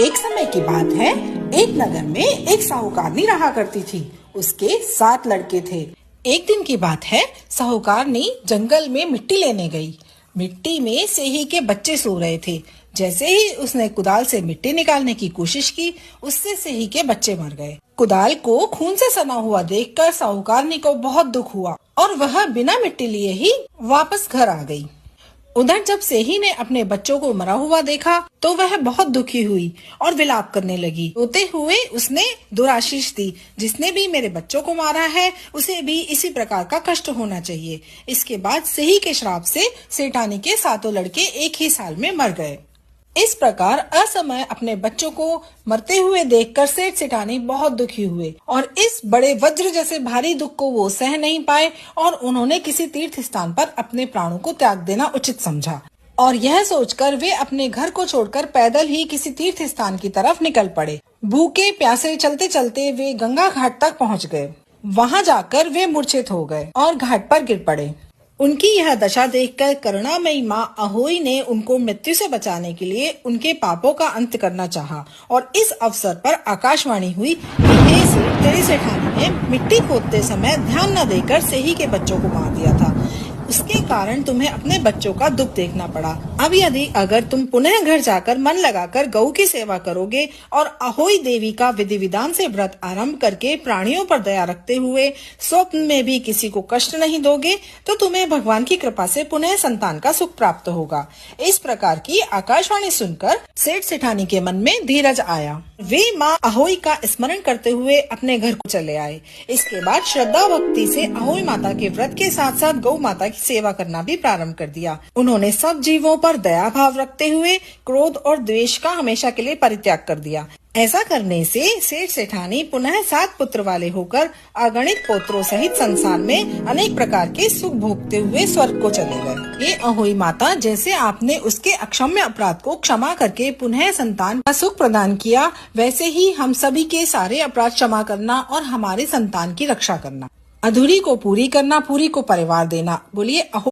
एक समय की बात है, एक नगर में एक साहूकारनी रहा करती थी। उसके 7 लड़के थे। एक दिन की बात है, साहूकारनी जंगल में मिट्टी लेने गई। मिट्टी में सेही के बच्चे सो रहे थे। जैसे ही उसने कुदाल से मिट्टी निकालने की कोशिश की, उससे सेही के बच्चे मर गए। कुदाल को खून से सना हुआ देखकर साहूकारनी को बहुत दुख हुआ और वह बिना मिट्टी लिए ही वापस घर आ गई। उधर जब सेही ने अपने बच्चों को मरा हुआ देखा तो वह बहुत दुखी हुई और विलाप करने लगी। रोते हुए उसने दुराशीष दी, जिसने भी मेरे बच्चों को मारा है उसे भी इसी प्रकार का कष्ट होना चाहिए। इसके बाद सेही के श्राप से सेठानी के 7 लड़के एक ही साल में मर गए। इस प्रकार असमय अपने बच्चों को मरते हुए देखकर सेठ सेठानी बहुत दुखी हुए और इस बड़े वज्र जैसे भारी दुख को वो सह नहीं पाए और उन्होंने किसी तीर्थ स्थान पर अपने प्राणों को त्याग देना उचित समझा। और यह सोचकर वे अपने घर को छोड़कर पैदल ही किसी तीर्थ स्थान की तरफ निकल पड़े। भूखे प्यासे चलते चलते वे गंगा घाट तक पहुँच गए। वहाँ जाकर वे मूर्छित हो गए और घाट पर गिर पड़े। उनकी यह दशा देखकर करुणामयी माँ अहोई ने उनको मृत्यु से बचाने के लिए उनके पापों का अंत करना चाहा और इस अवसर पर आकाशवाणी हुई कि हे सेठ, तेरे सेठानी ने मिट्टी खोदते समय ध्यान न देकर सेही के बच्चों को मार दिया था। उसके कारण तुम्हें अपने बच्चों का दुख देखना पड़ा। अब यदि अगर तुम पुनः घर जाकर मन लगाकर गऊ की सेवा करोगे और अहोई देवी का विधि विधान से व्रत आरंभ करके प्राणियों पर दया रखते हुए स्वप्न में भी किसी को कष्ट नहीं दोगे तो तुम्हें भगवान की कृपा से पुनः संतान का सुख प्राप्त होगा। इस प्रकार की आकाशवाणी सुनकर सेठ सेठानी के मन में धीरज आया। वे माँ अहोई का स्मरण करते हुए अपने घर को चले आए। इसके बाद श्रद्धा भक्ति से अहोई माता के व्रत के साथ साथ गौ माता की सेवा करना भी प्रारंभ कर दिया। उन्होंने सब जीवों पर दया भाव रखते हुए क्रोध और द्वेष का हमेशा के लिए परित्याग कर दिया। ऐसा करने से सेठ सेठानी पुनः 7 पुत्र वाले होकर अगणित पोत्रों सहित संसार में अनेक प्रकार के सुख भोगते हुए स्वर्ग को चले गए। ये अहोई माता, जैसे आपने उसके अक्षम्य अपराध को क्षमा करके पुनः संतान का सुख प्रदान किया, वैसे ही हम सभी के सारे अपराध क्षमा करना और हमारे संतान की रक्षा करना। अधूरी को पूरी करना, पूरी को परिवार देना। बोलिए अहो